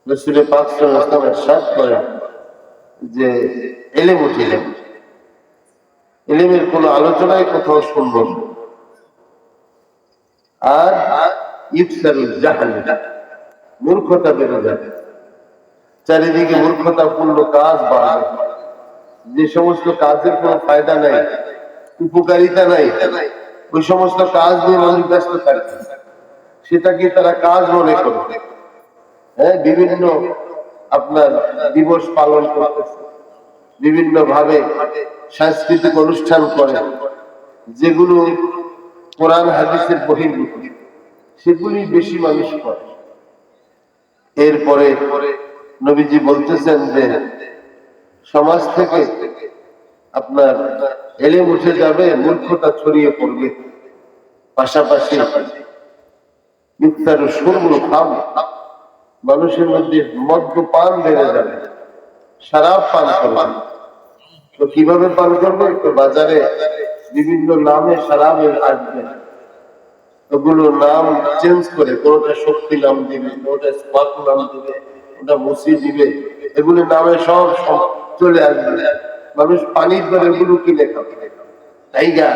রাসূল পাক সাল্লাল্লাহু আলাইহি ওয়াসাল্লাম ইরশাদ করেন যে ইলম উঠিলেন, ইলমের কোনো আলোচনায় কোথাও শুনব না। আর ইফসারুল জাহল, মূর্খতা বেড়ে যাবে, চারিদিকে মূর্খতাপূর্ণ কাজ বাড়বে, যে সমস্ত কাজের কোনো ফায়দা নাই, উপকারিতা নাই, ওই সমস্ত কাজ নিয়ে মানুষ ব্যস্ত থাকবে, সেটাকে তারা কাজ মনে করবে। হ্যাঁ, বিভিন্ন আপনার দিবস পালন করতেছে, বিভিন্ন ভাবে সাংস্কৃতিক অনুষ্ঠান করে, যেগুলো কোরআন হাদিসের বহির্ভূত, সেগুলি বেশি মানুষ করে। এরপরে নবীজি বলতেছেন যে সমাজ থেকে আপনার এলেম উঠে যাবে, মূর্খতা ছড়িয়ে পড়বে, পাশাপাশি ইফতারের শুরবুল খাম, মানুষের মধ্যে মদ্যপান বেড়ে যাবে, শরাব পান করবে। তো কিভাবে পান করবে? তো বাজারে বিভিন্ন নামে শরাবের আসবে, ওগুলো নাম চেঞ্জ করে, কোনটা শক্তি নাম দিবে, কোনটা স্পার্ক নাম দিবে, কোনটা মুসি দিবে, এগুলো নামে সব চলে আসবে। মানুষ পানির দরে এগুলো কিনে খাবে, টাইগা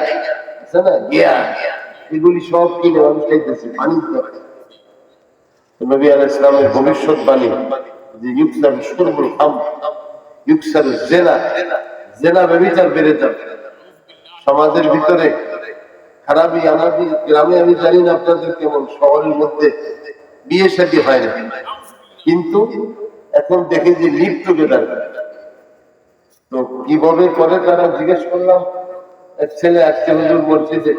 আছে না, গিয়া, এগুলি সব কিনে মানুষ খাইতেছে পানির দরে। নবী আলাইহিস সালামের ভবিষ্যৎবাণী যে ইউকসার শুরবুল খাম, ইউকসার জিনা, জিনা ব্যভিচার বেড়ে যাবে সমাজের ভিতরে। খারাপই আমাদের গ্রামে, আমি জানি না আপনাদের কেমন, শহরের মধ্যে বিয়ে শাদী হয় না, কিন্তু এখন দেখে যে লিভ টুগেদার, তো কিভাবে করে তারা জিজ্ঞেস করলাম, এক ছেলে আজকে হুজুর বলছে যে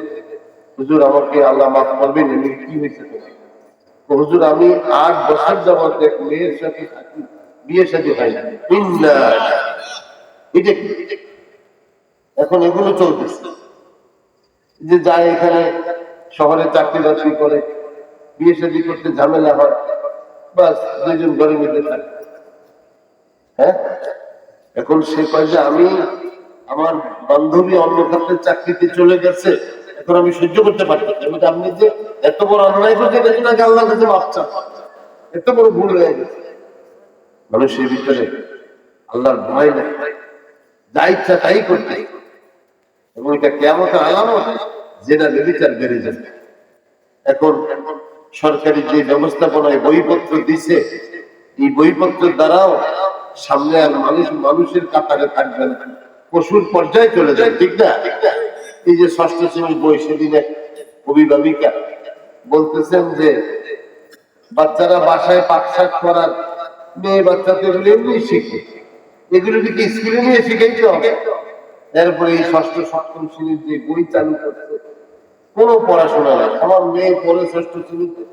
হুজুর আমাকে আল্লাহ মাফ করবেন, এমনি কি হয়েছে তো হুজুর আমি 8 বছর যাবত এক মেয়ের সাথে থাকি, বিয়ে শাদী হয় না। এটা কি? এখন এগুলো চলতেছে, যে যায় এখানে শহরে চাকরি বাকরি করে, বিয়ে শাদী করতে ঝামেলা হয়, বাস দুইজন ঘরে মিলে থাকে। হ্যাঁ, এখন সে কয় যে আমি, আমার বান্ধবী অন্য ক্ষেত্রে চাকরিতে চলে গেছে, এখন আমি সহ্য করতে পারি না। আপনি যে এত বড় অন্যায় করছেন, এটা নাকি আল্লাহর কাছে মাফ চান, এত বড় ভুল হয়ে গেছে। মানুষের ভিতরে আল্লাহর ভয় নাই, যা ইচ্ছা তাই করতে, এবং এটা কিয়ামতের আলামত, যেটা ব্যভিচার বেড়ে যাবে। এখন সরকারি যে ব্যবস্থাপনায় বইপত্র দিছে, এই বইপত্রের দ্বারাও সামনে আর মানুষের কাতারে থাকবে না, পশুর পর্যায়ে চলে যায়, ঠিক না? এই যে 6ষ্ঠ শ্রেণীর বই, সেদিনে অভিভাবিকা বলতেছেন যে বাচ্চারা বাসায় পাকশাক করার, মেয়ে বাচ্চাদের এগুলো এমনি শিখে, এগুলো কি স্কুলে নিয়ে শিখাইতে হবে? এরপরে এই 6ষ্ঠ 7ম শ্রেণীর যে বই চালু করছে, কোনো পড়াশোনা নাই। আমার মেয়ে পড়ে 6ষ্ঠ শ্রেণীতে,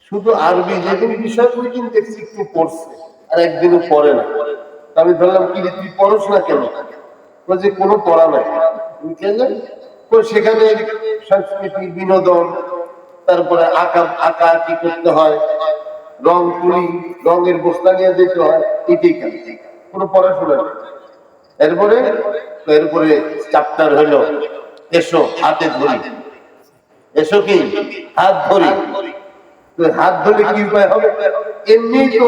শুধু আরবি যেগুলো বিষয়গুলো কিন্তু একটু পড়ছে, আর একদিনও পড়ে না। আমি ধরলাম কি রে, তুই পড়স না কেন? যে কোনো পড়া নাই। কেন? সেখানে সংস্কৃতি, বিনোদন, তারপরে আঁকা আঁকি করতে হয়, রং তুলি, রঙের বস্তা নিয়ে যেতে হয়, এটাই কাজ, কোনো পড়াশোনা নেই। এরপরে চ্যাপ্টার হলো এসো হাতে ধরি, এসো কি হাত ধরি। হাত ধরে কি উপায় হবে? এমনি তো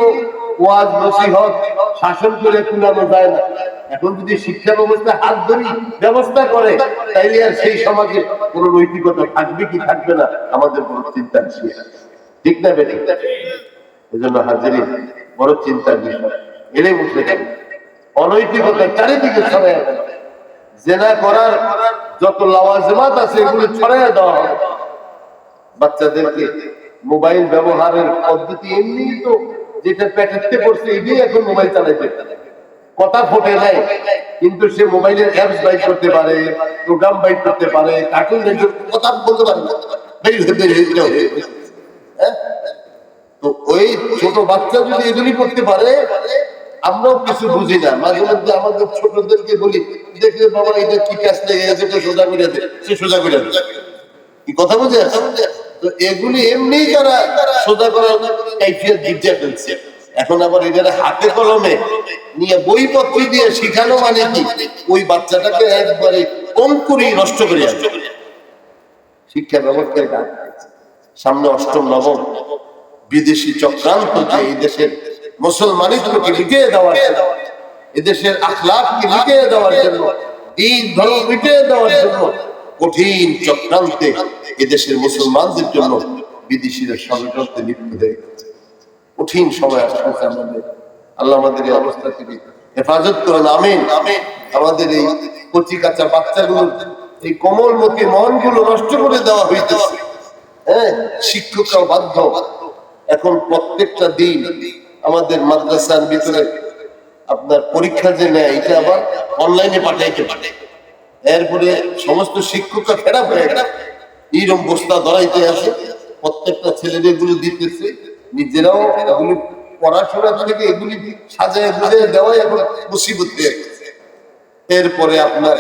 ওয়াজ নসিহত শাসন করে কুলানো যায় না। এখন যদি শিক্ষা ব্যবস্থা হাত ধরি ব্যবস্থা করে, তাইলে আর সেই সমাজে কোন নৈতিকতা থাকবে কি থাকবে না, আমাদের বড় চিন্তার বিষয়, ঠিক না বেঠিক? এই জন্য হাজিরিন, বড় চিন্তার বিষয়। এলে উঠে গেল অনৈতিকতা চারিদিকে ছড়াইয়া গেল, জেনা করার যত লাওয়াজিমাত আছে এগুলো ছড়াইয়া দেওয়া হবে। বাচ্চাদেরকে মোবাইল ব্যবহারের পদ্ধতি এমনি তো, যেটা প্যাকেটে পড়ছে এটাই এখন মোবাইল চালাইতে, কথা ফোটে নাই, কিন্তু সে মোবাইলের অ্যাপস বাইট করতে পারে, প্রোগ্রাম বাইট করতে পারে, কার্টুন কথা বলতে পারে না। তো ওই ছোট বাচ্চা যদি এগুলি করতে পারে, আমরাও কিছু বুঝি না, মাঝে মধ্যে আমাদের ছোটদেরকে বলি, দেখলে বাবা এটা কি কাজ লেগে গেছে, সোজা করে দে, সে সোজা করে দে, কি কথা বুঝে? তো এগুলি এমনি তারা সোজা করার কাইফিয়ত বুঝে ফেলছে। এখন আবার এদের হাতে কলমে নিয়ে বইপত্র দিয়ে শিখানো মানে কি, ওই বাচ্চাটাকে একবারে অঙ্কুরি নষ্ট করে যাবে। শিক্ষা ব্যবস্থায় সামনে 8ম 9ম বিদেশি চক্রান্ত যে এই দেশের মুসলমানিত্বকে মিটিয়ে দেওয়ার জন্য, এদেশের আখলাককে মিটিয়ে দেওয়ার জন্য, দিন ধর্ম মিটিয়ে দেওয়ার জন্য কঠিন চক্রান্তে এদেশের মুসলমানদের জন্য বিদেশিরা ষড়যন্ত্রে লিপ্ত হয়ে গেছে। কঠিন সময় আসছে আমাদের। আল্লাহ আমাদের এই অবস্থা থেকে হেফাজত করেন, আমিন। আমাদের এই কচি কাঁচা বাচ্চাগুলো, এই কোমলমতি মনগুলো নষ্ট করে দেওয়া হইতেছে। হ্যাঁ, শিক্ষকরাও বাধ্য। এখন প্রত্যেকটা দিন আমাদের মাদ্রাসার ভিতরে আপনার পরীক্ষা যে নেয়, এটা আবার অনলাইনে পাঠাইতে পারে। এরপরে সমস্ত শিক্ষকরা ফেরা হয়ে গেল, এইরকম বস্তা ধরাইতে আসে, প্রত্যেকটা ছেলেদের এগুলো দিতেছে, নিজেরাও এগুলি পড়াশোনা থেকে এগুলি সাজায় বুঝে দেওয়াই এখন মুসিবত হয়ে গেছে। এরপরে আপনার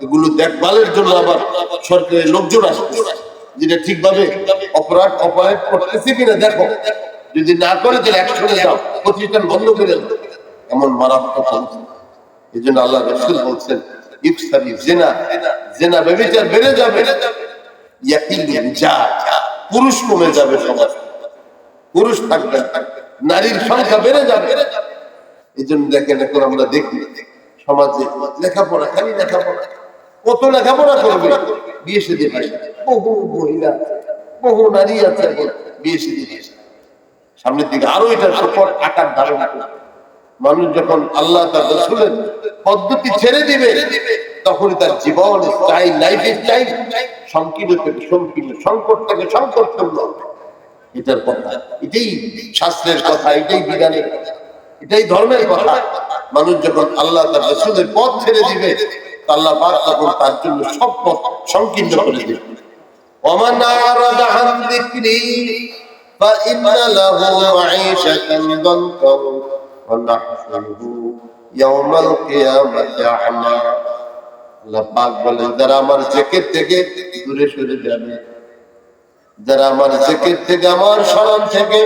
এগুলো দেখভালের জন্য আবার সরকারের লোকজন আসবে, যেটা ঠিকভাবে অপারেট করতেছে কিনা দেখো, যদি না করে তাহলে একসঙ্গে যাও, প্রতিষ্ঠান বন্ধ করে দাও। এমন মারাত্মক অবস্থা। এই জন্য আল্লাহ রাসূল বলছেন, ইফসারি জিনা, জিনা ব্যভিচার বেড়ে যাবে, পুরুষ কমে যাবে, সমাজ পুরুষ থাকবে, নারীর সংখ্যা বেড়ে যাবে। এই জন্য দেখেন এখন আমরা দেখি সমাজে লেখাপড়া, খালি লেখাপড়া, কত লেখাপড়া করবে, বিয়ে শাদী হয় না। বহু মহিলা, বহু নারী আছে এখন বিয়ে শাদী দিয়েছে। সামনের দিকে আরো এটার প্রকট আকার ধারণ করবে। মানুষ যখন আল্লাহ তার রাসূলের পদ্ধতি ছেড়ে দিবে, তখনই তার জীবন স্টাইল, লাইফ স্টাইল সংকীর্ণ থেকে সংকীর্ণ, সংকট থেকে সংকটপূর্ণ। এটার কথা, এটাই শাস্ত্রের কথা, এটাই বিজ্ঞানের কথা, এটাই ধর্মের কথা। মানুষ যখন আল্লাহ তার রাসূলের পথ ছেড়ে দিবে, আল্লাহ পাক তখন তার জন্য সব পথ সংকীর্ণ করে দিবে। ওমান আরাদা আন যিকরি ফাইন্না লাহু মাঈশাতান দানকা ওয়া নাহশুরুহু ইয়াওমাল কিয়ামাতি আ'মা। আল্লাহ পাক বলেন, যারা আমার জিকির থেকে দূরে সরে যাবে, যারা আমার জিকির থেকে, আমার স্মরণ থেকে,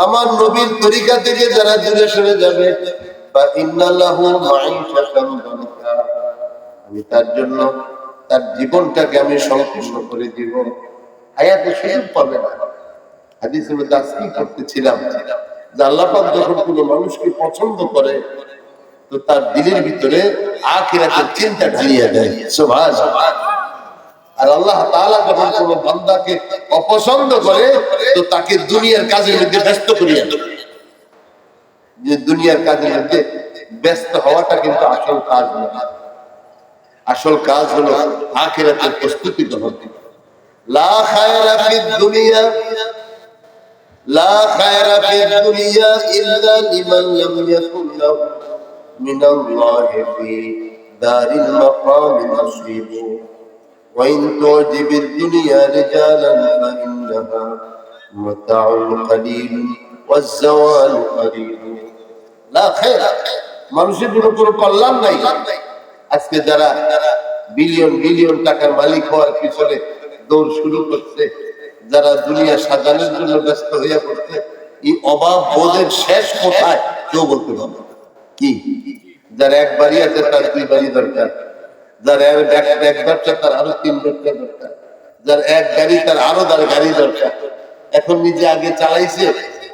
আমার নবীর তরিকা থেকে যারা দূরে সরে যাবে, ফাইন্না লাহু মাঈশাতান দানকা, আমি তার জন্য তার জীবনটাকে আমি সংকীর্ণ করে দিব। আয়াতে সুযোগ পাবে না। হাদিসের মধ্যে আজকে করতেছিলাম যে আল্লাহ পাক যখন কোনো মানুষকে পছন্দ করে, তো তার দিলের ভিতরে আখিরাতের চিন্তা ঢালিয়ে দেয়। সুবহানাল্লাহ। আর আল্লাহ তাআলা যখন কোনো বান্দাকে অপছন্দ করে, তো তাকে দুনিয়ার কাজের মধ্যে ব্যস্ত করিয়ে দেয়। যে দুনিয়ার কাজের মধ্যে ব্যস্ত হওয়াটা কিন্তু আসল কাজ নয়। আসল কাজ হলো আখিরাতের প্রস্তুতি গ্রহণ। লা খায়রা ফিদ দুনিয়া, লা খায়রা ফিদ দুনিয়া ইল্লা লিমান লাম ইয়াকুন লাহু মিনাল্লাহি ফি দারিল মাকাম নাসীব ওয়া ইন তু'জিবিদ দুনিয়া রিজালান ফাইন্নাহা মাতাউন কালীল ওয়াজ জাওয়াল কারীব। লা খায়রা, মানুষের জন্য কোনো কল্যাণ নাই। আজকে যারা বিলিয়ন বিলিয়ন টাকার মালিক হওয়ার পিছনে দৌড় শুরু করছে, যারা দুনিয়া সাজানোর জন্য ব্যস্ত হয়ে পড়ছে, এই অভাব বোধের শেষ কোথায় কেউ বলতে পারবে কি? যার এক বাড়ি আছে তার দুই বাড়ি দরকার, যার এক ব্যবসা তার আরো তিন ব্যবসা দরকার, যার এক গাড়ি তার আরো গাড়ি দরকার। এখন নিজে আগে চালাইছে,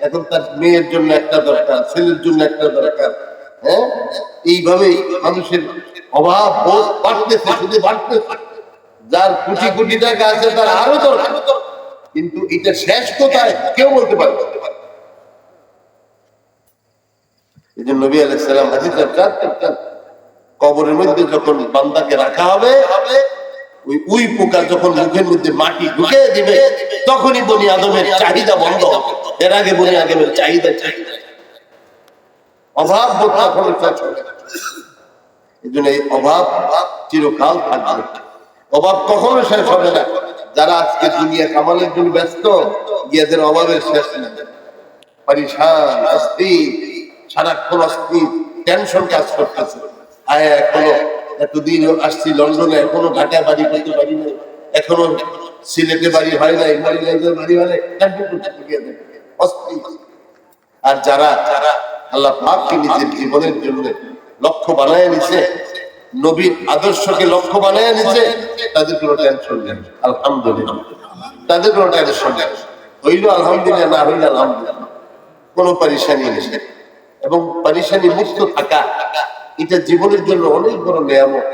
এখন তার মেয়ের জন্য একটা দরকার, ছেলের জন্য একটা দরকার। হ্যাঁ, এইভাবেই মানুষের অভাব বোধ বাড়তেছে, শুধু বাড়তেছে। যার কোটি কোটি টাকা আছে তার আরো দরকার, কিন্তু এটা শেষ কোথায় কেউ বলতে পারবে। এই জন্য নবী আলাইহিস সালাম হাদিসে বলেছেন, কবরের মধ্যে যখন বান্দাকে রাখা হবে, ওই পোকা যখন মুখের মধ্যে মাটি ঢুকে দিবে, তখনই বনি আদমের চাহিদা বন্ধ হবে। এর আগে বনি আদমের চাহিদা অভাব বোধ কখনো শেষ হবে না। এই জন্য এই অভাব চিরকাল থাকবে, অভাব কখনো শেষ হবে না। যারা আজকে দুনিয়া কামানোর জন্য ব্যস্ত, গিয়াদের অভাবের শেষ নেই। পরিশান, অস্থির, সারাক্ষণ অস্থির, টেনশন কাজ করতেছে। এখনো এতদিন আসছি লন্ডনে, এখনো ঢাকায় বাড়ি করতে পারি নাই, এখনো সিলেটে বাড়ি হয় নাই, মরিগঞ্জের বাড়ি হয় নাই, টেনশন করতে গিয়াদের অস্থির। আর যারা আল্লাহ পাককে নিজের জীবনের জন্য লক্ষ্য বানায় নিছে, নবীর আদর্শকে লক্ষ্য বানায় নিছে, তাদের কোনো টেনশন নেই। আলহামদুলিল্লাহ, তাদের কোনো টেনশন নেই। হইল আলহামদুলিল্লাহ, না হইল আলহামদুলিল্লাহ, কোনো পরেশানি নেই। এবং পরেশানি মুক্ত থাকা এটা জীবনের জন্য অনেক বড় নিয়ামত।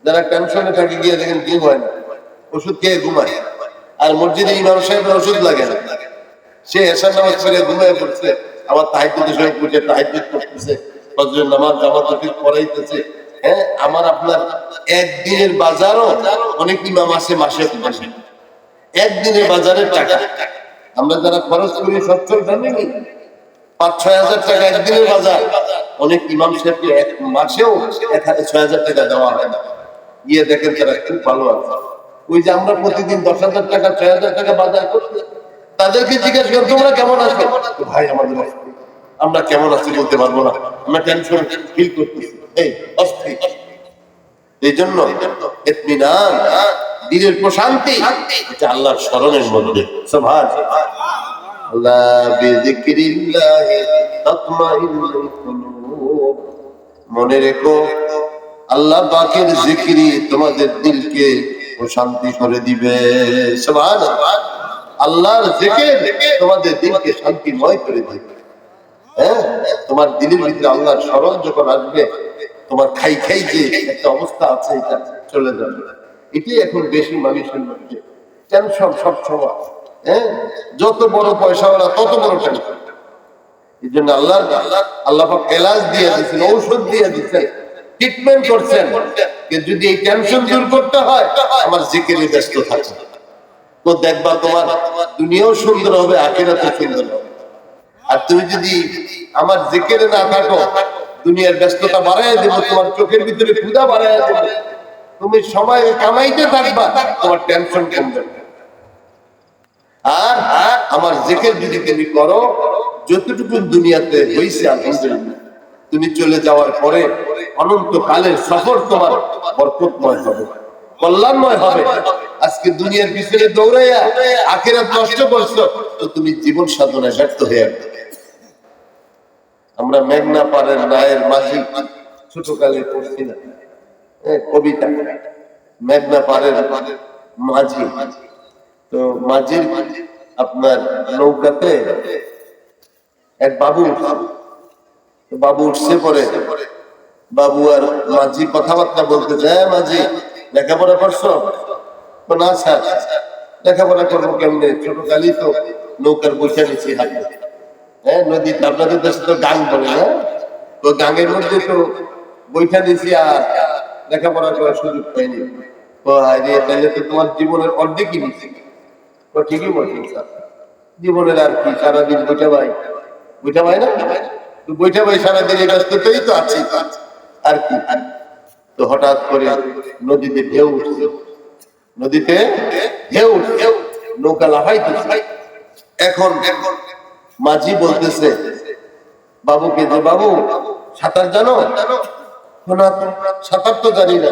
যারা টেনশনে থাকে গিয়ে দেখেন ঘুম হয় না, ওষুধ খেয়ে ঘুমায়। আর মসজিদে ইমাম সাহেবের ওষুধ লাগে না, সে এশার নামাজ পড়ে ঘুমিয়ে পড়ছে, আবার তাহাজ্জুদের সময় উঠে তাহাজ্জুদ করতেছে, ফজরের নামাজ জামাত পড়াইতেছে। হ্যাঁ, আমার আপনার একদিনের বাজারও অনেক ইমাম আছে মাসে মাসে, একদিনের বাজারের টাকা আমরা যারা খরচ করি সচ্ছল ফ্যামিলি, 5-6 হাজার টাকা একদিনের বাজার, অনেক ইমাম সাহেবকে এক মাসেও 6,000 টাকা দেওয়া হয় না। গিয়ে দেখেন তারা খুব ভালো আছে। ওই যে আমরা প্রতিদিন 10,000 টাকা 6,000 টাকা বাজার করতে, তাদেরকে জিজ্ঞেস করেন তোমরা কেমন আছো, ভাই আমাদের আমরা কেমন আছি বলতে পারবো না, আমরা টেনশন ফিল করতেছি, এই অস্থির। এই জন্য ইতমিনান, দিলের প্রশান্তি এটা আল্লাহর স্মরণের মধ্যে। সুবহানাল্লাহ, আল্লাহ বিযিকরিল্লাহ তাতমাইন্নুল কুলুব। মনে রেখো আল্লাহ পাকের জিকিরি তোমাদের দিলকে প্রশান্তি করে দিবে। সুবহানাল্লাহ, আল্লাহর জিকির তোমাদের দিলকে শান্তিময় করে দিবে। হ্যাঁ, তোমার দিলের ভিতরে আল্লাহর স্মরণ যখন আসবে, তোমার খাই খাই যে একটা অবস্থা আছে এটা চলে যাবে। এটাই এখন বেশি মানুষের মধ্যে টেনশন সব সময়। হ্যাঁ, যত বড় পয়সাওয়ালা তত বড় টেনশন। এই জন্য আল্লাহ পাক এলাজ দিয়ে দিচ্ছেন, ঔষধ দিয়ে দিচ্ছেন, ট্রিটমেন্ট করছেন। যদি এই টেনশন দূর করতে হয় আমার জিকিরে ব্যস্ত থাকছে, তো দেখবা তোমার দুনিয়াও সুন্দর হবে, আখিরাতও সুন্দর হবে। আর তুমি যদি আমার জিকিরে না থাকো, দুনিয়ার ব্যস্ততা বাড়াইয়া দেবো, তোমার চোখের ভিতরে ক্ষুধা বাড়াইয়া দেবো, তুমি সময় কামাইতে থাকবা, তোমার টেনশন কমবে। আর আমার জিকির যদি তুমি করো, যতটুকু দুনিয়াতে হয়েছে আলহামদুলিল্লাহ, তুমি চলে যাওয়ার পরে অনন্তকালের সফর তোমার বরকতময় হবে, কল্যাণময় হবে। আজকে দুনিয়ার পিছনে দৌড়াইয়া আখিরাত নষ্ট করছো, তো তুমি জীবন সাধনায় ব্যর্থ হয়ে যাবে। আমরা মেঘনা পাড়ের রায়ের মাঝি ছোটকালে পড়ছি না কবিতা, মেঘনা পাড়ের মাঝি। তো মাঝির আপনার নৌকাতে এক বাবু উঠছে, পরে বাবু আর মাঝি কথাবার্তা বলতে যায়, মাঝি লেখাপড়া করছো? না স্যার, লেখাপড়া করবো কেমনে, ছোটকালই তো নৌকার বৈশা নিচ্ছি হাতে। হ্যাঁ, নদীতে আপনাদের দেশে তো গাং বলে না, তো গাঙের মধ্যে তো বৈঠা দিছি আর লেখাপড়া করার সুযোগ পাইনি। তাহলে তো তোমার জীবনের অর্ধেকই নিচ্ছি। তো ঠিকই বলছেন স্যার, জীবনের আর কি, সারাদিন বৈঠা ভাই না, বৈঠা ভাই সারাদিন এই ব্যস্ততাই তো আছি আর কি। তো হঠাৎ করে নদীতে ঢেউ উঠছে, নৌকা লাফাইতেছে। এখন মাঝি বলতেছে বাবুকে যে, বাবু সাঁতার জানো? না, সাঁতার তো জানি না।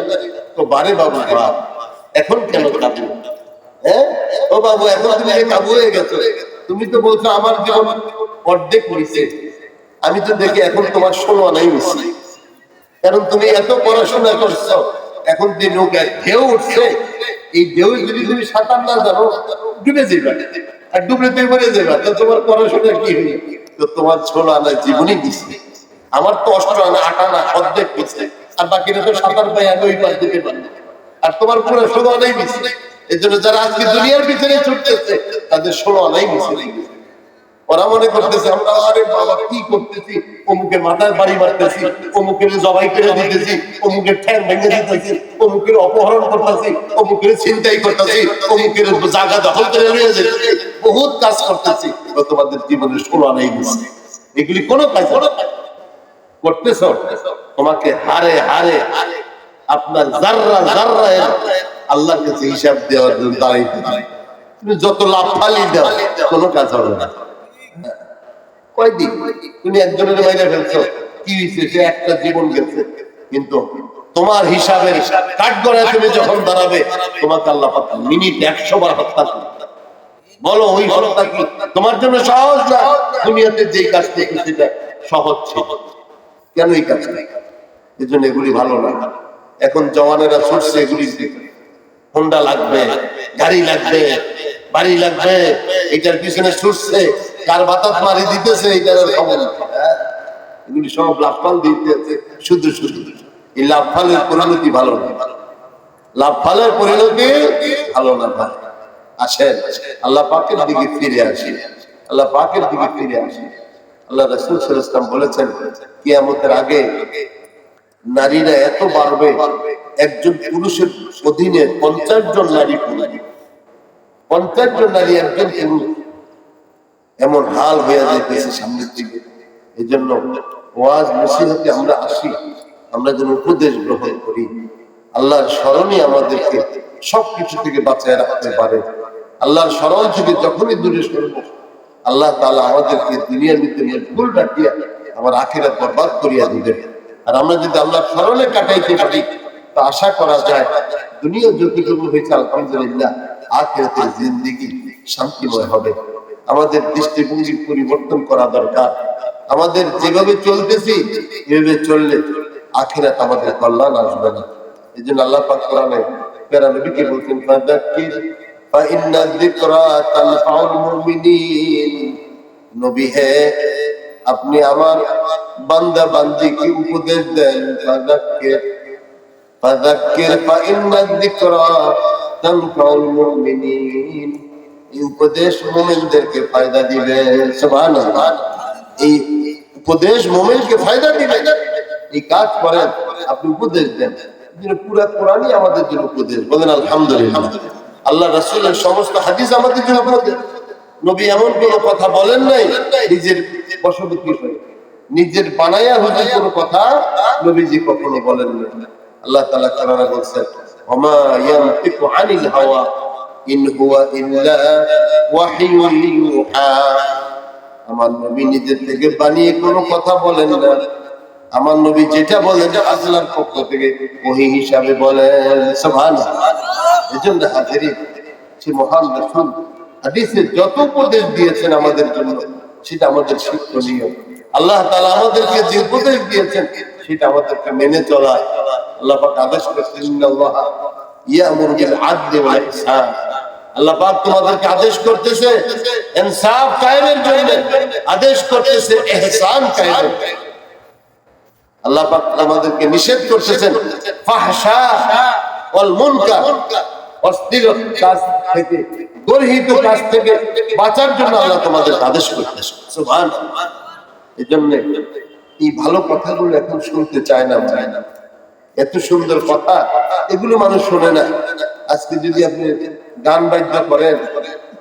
তো বারে বাবু এখন কেন কাবু? হ্যাঁ, ও বাবু এখন তুমি কাবু হয়ে গেছো, তুমি তো বলছো আমার জীবন অর্ধেক হয়েছে, আমি তো দেখি এখন তোমার 16 আনাই মিশি। কারণ তুমি এত পড়াশোনা করছো, এখন যে নৌকায় ঢেউ উঠছে, এই ঢেউ যদি তুমি সাঁতার না জানো ডুবে যাবে, আর ডুবে তুমি মরে যাবে, তো তোমার পড়াশোনা কি হইল? তো তোমার 16 আনা জীবনই দিচ্ছে, আমার তো 8 আনা 8 আনা অর্ধেক দিচ্ছে, আর বাকিটা তো সাঁতার পাই আমি ওই পাশ দিতে পারি, আর তোমার পুরো 16 আনাই দিচ্ছে। এই জন্য যারা আজকে দুনিয়ার পিছনে ছুটতেছে তাদের 16 আনাই দিচ্ছে। ওরা মনে করতেছে আমরা আরে বাবা কি করতেছি, অমুকের মাথায় বাড়ি মারতেছি, অমুকের জবাই করে দিতেছি, অমুকের ঠ্যাং ভেঙে দিতেছি, অমুকের অপহরণ করতেছি, অমুকের ছিনতাই করতেছি, অমুকের জায়গা দখল করে নিয়ে যেতেছি, বহুত কাজ করতেছি। তোমাদের জীবনের 16 আনাই দিচ্ছে। এগুলি কোনো কাজ করতেছ, তোমাকে হারে হারে আপনার জাররা আল্লাহর কাছে হিসাব দেওয়ার জন্য দাঁড়াইতে হয়। তুমি যত লাভ ফালি দাও কোনো কাজ হবে না। কয়দিন তুমি একজনের বাইরে ফেলছো, কি হয়েছে? সে একটা জীবন গেছে, কিন্তু তোমার হিসাবের কাঠগড়ায় তুমি যখন দাঁড়াবে, তোমাকে আল্লাহ পাক মিনিট 100 বার হত্যা করবে। বলো ওই হত্যা কি তোমার জন্য সহজ না? দুনিয়াতে যেই কাজ থেকে সেটা সহজ ছিল, কেন এই কাজ নাই? এই জন্য এগুলি ভালো না। এখন জওয়ানেরা ছুটছে এগুলি, হোন্ডা লাগবে, গাড়ি লাগবে, বাড়ি লাগবে, এটার পিছনে ছুটছে, কার বাতাস মারি দিতেছে, এটার খবর নাই। এগুলি সব লাফাল দিতেছে শুধু শুধু। এই লাফালের পরিণতি ভালো না, লাফালের পরিণতি ভালো না ভাই। আসেন আল্লাহ পাকের দিকে ফিরে আসি, আল্লাহ পাকের দিকে ফিরে আসি। আল্লাহ রাসূল সাল্লাল্লাহু আলাইহি ওয়াসাল্লাম বলেছেন কিয়ামতের আগে নারীরা এত বাড়বে, একজন পুরুষের অধীনে 50 জন নারী পুরুষ, 50 জন নারী একজন পুরুষ, এমন হাল হয়ে যাইতেছে সামনের দিকে। এই জন্য ওয়াজ নসিহতে আমরা আসি, আমরা যেন উপদেশ গ্রহণ করি, আল্লাহর স্মরণই আমাদেরকে সবকিছু থেকে বাঁচায় রাখতে পারে। আল্লাহর স্মরণ থেকে যখনই দূরে সরব, আল্লাহ তাআলা আমাদেরকে দুনিয়ার ভিতরে মজবুর রাখিয়া আমার আখিরাত বরবাদ করিয়া দিবেন। আর আমরা যদি আল্লাহর স্মরণে কাটাইতে পারি, তা আশা করা যায় দুনিয়া যতটুকু হয়েছে আলহামদুলিল্লাহ, আখিরাতের জিন্দেগি শান্তিময় হবে। আমাদের দৃষ্টিভঙ্গির পরিবর্তন করা দরকার। আমাদের যেভাবে চলতেছি এভাবে চললে আখিরাত আমাদের কল্যাণ আসবে না। এই জন্য আল্লাহ পাক কোরআনে প্যারা নবীকে বলছেন ফাযাক্কির ফাইন্না যিকরা তানফাউল মুমিনিন। নবী হে, আপনি আমার বান্দা বান্দীকে উপদেশ দেন, ফাযাক্কির ফাযাক্কির ফাইন্না যিকরা তানফাউল মুমিনিন। এই উপদেশ মুমিনদেরকে ফায়দা দিবে। সুবহানাল্লাহ, এই উপদেশ মুমিনকে ফায়দা দিবে। এই কাজ করেন, আপনি উপদেশ দেন। পুরা কোরআনই আমাদের জন্য উপদেশ। বলেন আলহামদুলিল্লাহ। আল্লাহ রাসূলের সমস্ত হাদিস আমাদের জন্য উপদেশ। নবী এমন কোনো কথা বলেন নাই নিজের বশবর্তী হয়ে, নিজের বানায়া হুজুর কোনো কথা নবীজি কখনো বলেন নাই। আল্লাহ তাআলা কোরআনে বলেন ওমা ইয়ানতিকু আনিল হাওয়া ইন হুয়া ইল্লা ওয়াহিয়ুন ইউহা। আমার নবী নিজের থেকে বানিয়ে কোনো কথা বলেন না। আমার নবী যেটা বলেন আল্লাহর পক্ষ থেকে ওহী হিসাবে বলেন। সুবহানাল্লাহ। এজন্য হাজিরিন, সে মহান রাসূল হাদিসে যত উপদেশ দিয়েছেন আমাদের জন্য, সেটা আমাদের শিক্ষণীয়। আল্লাহ তাআলা আমাদেরকে যে উপদেশ দিয়েছেন সেটা আমাদেরকে মেনে চলা। আল্লাহ পাক আদেশ করেছেন ইন্নাল্লাহা ইয়ামুরু বিল আদলি ওয়াল ইহসান। আল্লাহ পাক তোমাদেরকে আদেশ করতেছে ইনসাফ কায়েমের জন্য, আদেশ করতেছে ইহসান কায়েমের। আল্লাহ পাক আমাদেরকে নিষেধ করতেছেন ফাহশা ওয়াল মুনকার, অশ্লীল কাজ থেকে, গর্হিত কাজ থেকে বাঁচার জন্য আল্লাহ তোমাদের আদেশ করতেছেন। সুবহানাল্লাহ। এজন্য এই ভালো কথাগুলো এখন শুনতে চায় না। এত সুন্দর কথা এগুলো মানুষ শোনে না। আজকে যদি আপনি গান বাদ্য করেন,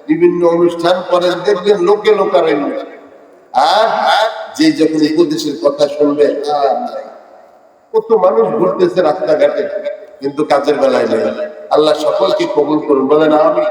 বিভিন্ন অনুষ্ঠান করেন, দেখবেন লোকে লোকারণ্য। আর যে যখন উপদেশের কথা শুনবে, কত মানুষ ঘুরতেছে রাস্তাঘাটে, কিন্তু কাজের বেলায় নেই। আল্লাহ সকলকে কবুল করুন, বলেন আমিন।